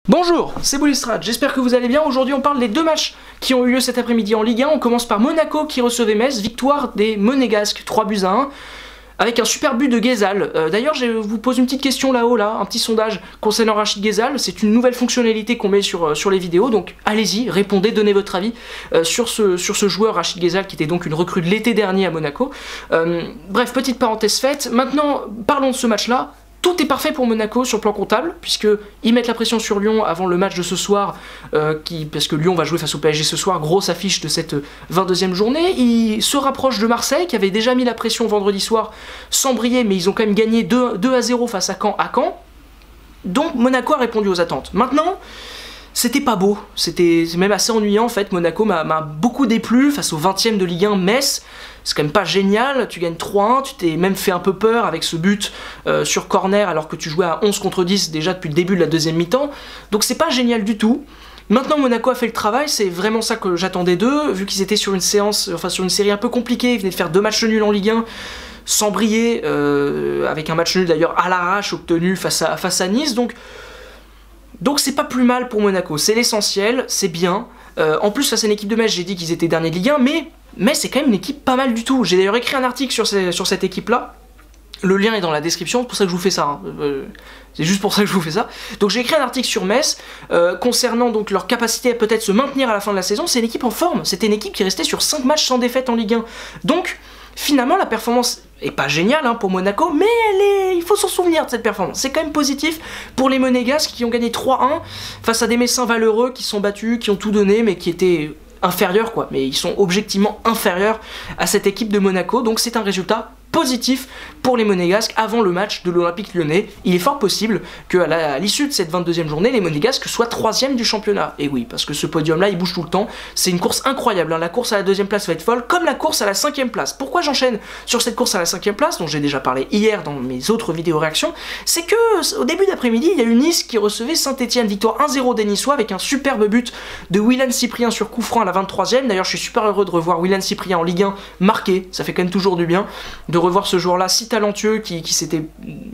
Bonjour, c'est Boulistrade, j'espère que vous allez bien. Aujourd'hui on parle des deux matchs qui ont eu lieu cet après-midi en Ligue 1. On commence par Monaco qui recevait Metz, victoire des Monégasques 3-1, avec un super but de Ghezzal. D'ailleurs je vous pose une petite question là-haut, un petit sondage concernant Rachid Ghezzal. C'est une nouvelle fonctionnalité qu'on met sur les vidéos, donc allez-y, répondez, donnez votre avis sur ce joueur Rachid Ghezzal qui était donc une recrue de l'été dernier à Monaco. Bref, petite parenthèse faite, maintenant parlons de ce match-là. Tout est parfait pour Monaco sur le plan comptable, puisqu'ils mettent la pression sur Lyon avant le match de ce soir, parce que Lyon va jouer face au PSG ce soir, grosse affiche de cette 22e journée. Ils se rapprochent de Marseille, qui avait déjà mis la pression vendredi soir sans briller, mais ils ont quand même gagné 2-0 face à Caen. Donc Monaco a répondu aux attentes. Maintenant, c'était pas beau, c'était même assez ennuyant en fait. Monaco m'a beaucoup déplu face au 20e de Ligue 1 Metz. C'est quand même pas génial, tu gagnes 3-1, tu t'es même fait un peu peur avec ce but sur corner alors que tu jouais à 11 contre 10 déjà depuis le début de la deuxième mi-temps. Donc c'est pas génial du tout. Maintenant Monaco a fait le travail, c'est vraiment ça que j'attendais d'eux, vu qu'ils étaient sur une série un peu compliquée, ils venaient de faire 2 matchs nuls en Ligue 1 sans briller, avec un match nul d'ailleurs à l'arrache obtenu face à Nice. Donc c'est pas plus mal pour Monaco, c'est l'essentiel, c'est bien. En plus face à une équipe de Metz, j'ai dit qu'ils étaient derniers de Ligue 1, mais c'est quand même une équipe pas mal du tout. J'ai d'ailleurs écrit un article sur cette équipe-là. Le lien est dans la description, c'est pour ça que je vous fais ça. C'est juste pour ça que je vous fais ça. Donc j'ai écrit un article sur Metz, concernant donc leur capacité à peut-être se maintenir à la fin de la saison. C'est une équipe en forme, c'était une équipe qui restait sur 5 matchs sans défaite en Ligue 1. Donc finalement la performance est pas géniale pour Monaco, mais il faut s'en souvenir de cette performance. C'est quand même positif pour les Monégasques qui ont gagné 3-1 face à des Messins valeureux qui sont battus, qui ont tout donné, mais qui étaient inférieurs mais ils sont objectivement inférieurs à cette équipe de Monaco, donc c'est un résultat positif pour les Monégasques avant le match de l'Olympique Lyonnais. Il est fort possible qu'à l'issue de cette 22e journée, les Monégasques soient 3e du championnat. Et oui, parce que ce podium-là, il bouge tout le temps. C'est une course incroyable. La course à la 2e place va être folle, comme la course à la 5e place. Pourquoi j'enchaîne sur cette course à la 5e place, dont j'ai déjà parlé hier dans mes autres vidéos réactions? C'est que au début d'après-midi, il y a eu Nice qui recevait Saint-Etienne. Victoire 1-0 des Niçois avec un superbe but de Willian Cyprien sur coup franc à la 23e. D'ailleurs, je suis super heureux de revoir Willian Cyprien en Ligue 1 marqué. Ça fait quand même toujours du bien de revoir ce joueur-là si talentueux qui s'était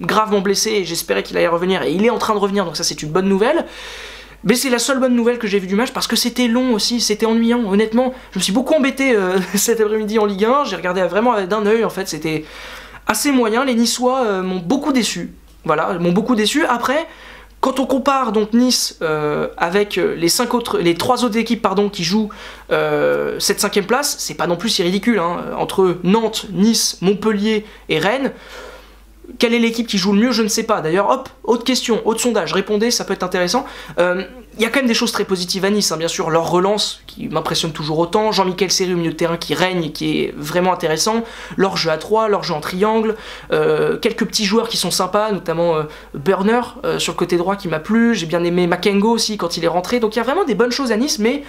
gravement blessé, et j'espérais qu'il allait revenir, et il est en train de revenir, donc ça c'est une bonne nouvelle. Mais c'est la seule bonne nouvelle que j'ai vue du match, parce que c'était long aussi, c'était ennuyant. Honnêtement, je me suis beaucoup embêté cet après-midi en Ligue 1, j'ai regardé vraiment d'un œil, en fait, c'était assez moyen. Les Niçois m'ont beaucoup déçu, voilà, m'ont beaucoup déçu. Après, quand on compare donc Nice avec les 3 autres équipes qui jouent cette 5e place, c'est pas non plus si ridicule. Entre Nantes, Nice, Montpellier et Rennes, quelle est l'équipe qui joue le mieux? Je ne sais pas. D'ailleurs, hop, autre question, autre sondage, répondez, ça peut être intéressant. Il y a quand même des choses très positives à Nice, bien sûr, leur relance qui m'impressionne toujours autant, Jean-Michel Seri au milieu de terrain qui règne, qui est vraiment intéressant, leur jeu à 3, leur jeu en triangle, quelques petits joueurs qui sont sympas, notamment Burner sur le côté droit qui m'a plu, j'ai bien aimé Makengo aussi quand il est rentré, donc il y a vraiment des bonnes choses à Nice, mais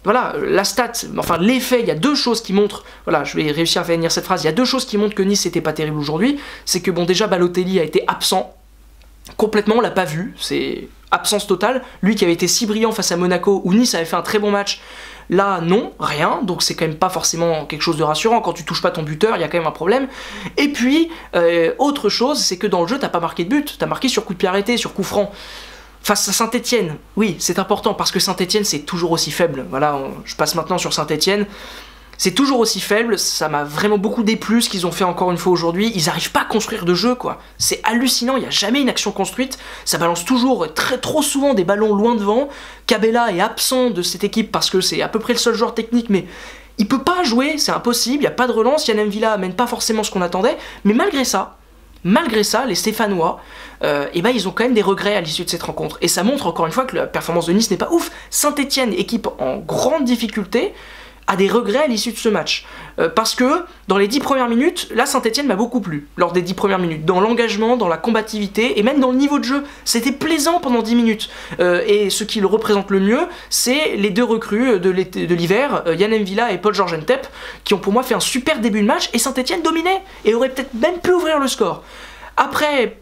voilà, la stat, enfin l'effet, il y a 2 choses qui montrent, voilà, je vais réussir à finir cette phrase, il y a 2 choses qui montrent que Nice c'était pas terrible aujourd'hui, c'est que bon déjà Balotelli a été absent, complètement, on l'a pas vu, c'est absence totale, lui qui avait été si brillant face à Monaco, où Nice avait fait un très bon match, là non, rien, donc c'est quand même pas forcément quelque chose de rassurant, quand tu touches pas ton buteur, il y a quand même un problème. Et puis, autre chose, c'est que dans le jeu, t'as pas marqué de but, t'as marqué sur coup de pied arrêté, sur coup franc. Face à Saint-Etienne, oui, c'est important, parce que Saint-Etienne, c'est toujours aussi faible. Voilà, je passe maintenant sur Saint-Etienne. C'est toujours aussi faible, ça m'a vraiment beaucoup déplu ce qu'ils ont fait encore une fois aujourd'hui. Ils n'arrivent pas à construire de jeu, C'est hallucinant, il n'y a jamais une action construite. Ça balance toujours trop souvent des ballons loin devant. Cabella est absent de cette équipe parce que c'est à peu près le seul joueur technique, mais il peut pas jouer, c'est impossible, il n'y a pas de relance. Yann M'Vila amène pas forcément ce qu'on attendait, mais malgré ça, les Stéphanois, ils ont quand même des regrets à l'issue de cette rencontre. Et ça montre encore une fois que la performance de Nice n'est pas ouf. Saint-Etienne, équipe en grande difficulté, a des regrets à l'issue de ce match. Parce que dans les 10 premières minutes, là Saint-Etienne m'a beaucoup plu, lors des 10 premières minutes. Dans l'engagement, dans la combativité, et même dans le niveau de jeu. C'était plaisant pendant 10 minutes. Et ce qui le représente le mieux, c'est les 2 recrues de l'hiver, Yann M'Vila et Paul-Georges Ntep, qui ont pour moi fait un super début de match, et Saint-Etienne dominait, et aurait peut-être même pu ouvrir le score. Après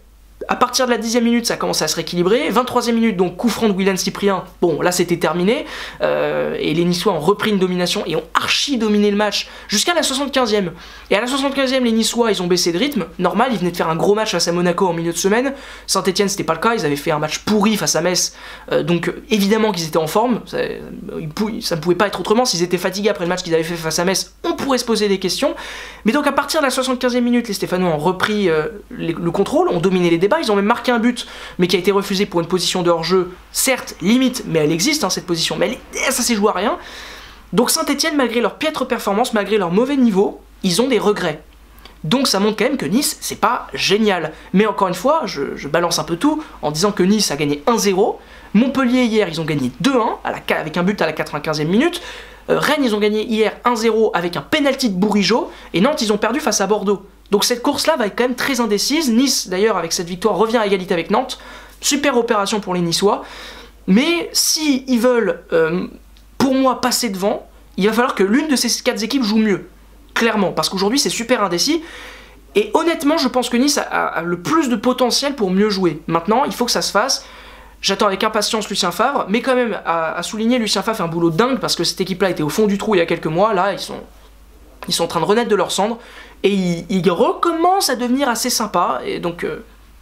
À partir de la 10e minute, ça commence à se rééquilibrer. 23e minute, donc coup franc de Willian Cyprien. Bon, là c'était terminé. Et les Niçois ont repris une domination et ont archi dominé le match jusqu'à la 75e. Et à la 75e, les Niçois, ils ont baissé de rythme. Normal, ils venaient de faire un gros match face à Monaco en milieu de semaine. Saint-Etienne, c'était pas le cas. Ils avaient fait un match pourri face à Metz. Donc évidemment qu'ils étaient en forme. Ça ne pouvait pas être autrement. S'ils étaient fatigués après le match qu'ils avaient fait face à Metz, on pourrait se poser des questions. Mais donc à partir de la 75e minute, les Stéphanois ont repris le contrôle, ont dominé les débats. Ils ont même marqué un but, mais qui a été refusé pour une position de hors-jeu, certes limite, mais elle existe hein, cette position, mais ça s'est joué à rien. Donc Saint-Etienne, malgré leur piètre performance, malgré leur mauvais niveau, ils ont des regrets. Donc ça montre quand même que Nice, c'est pas génial. Mais encore une fois, je balance un peu tout en disant que Nice a gagné 1-0. Montpellier hier, ils ont gagné 2-1 avec un but à la 95e minute. Rennes, ils ont gagné hier 1-0 avec un penalty de Bourigeaud. Et Nantes, ils ont perdu face à Bordeaux. Donc cette course-là va être quand même très indécise. Nice, d'ailleurs, avec cette victoire, revient à égalité avec Nantes. Super opération pour les Niçois. Mais si ils veulent, pour moi, passer devant, il va falloir que l'une de ces 4 équipes joue mieux. Clairement, parce qu'aujourd'hui, c'est super indécis. Et honnêtement, je pense que Nice a le plus de potentiel pour mieux jouer. Maintenant, il faut que ça se fasse. J'attends avec impatience Lucien Favre, mais quand même, à souligner, Lucien Favre fait un boulot dingue, parce que cette équipe-là était au fond du trou il y a quelques mois. Là, ils sont en train de renaître de leur cendre. Et il recommence à devenir assez sympa, et donc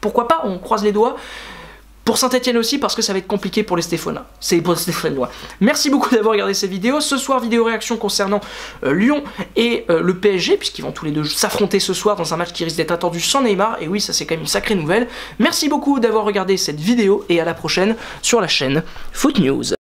pourquoi pas, on croise les doigts. Pour Saint-Etienne aussi, parce que ça va être compliqué pour les Stéphanois. C'est pour les Stéphanois. Merci beaucoup d'avoir regardé cette vidéo. Ce soir, vidéo réaction concernant Lyon et le PSG, puisqu'ils vont tous les deux s'affronter ce soir dans un match qui risque d'être attendu sans Neymar. Et oui, ça c'est quand même une sacrée nouvelle. Merci beaucoup d'avoir regardé cette vidéo, et à la prochaine sur la chaîne Foot News.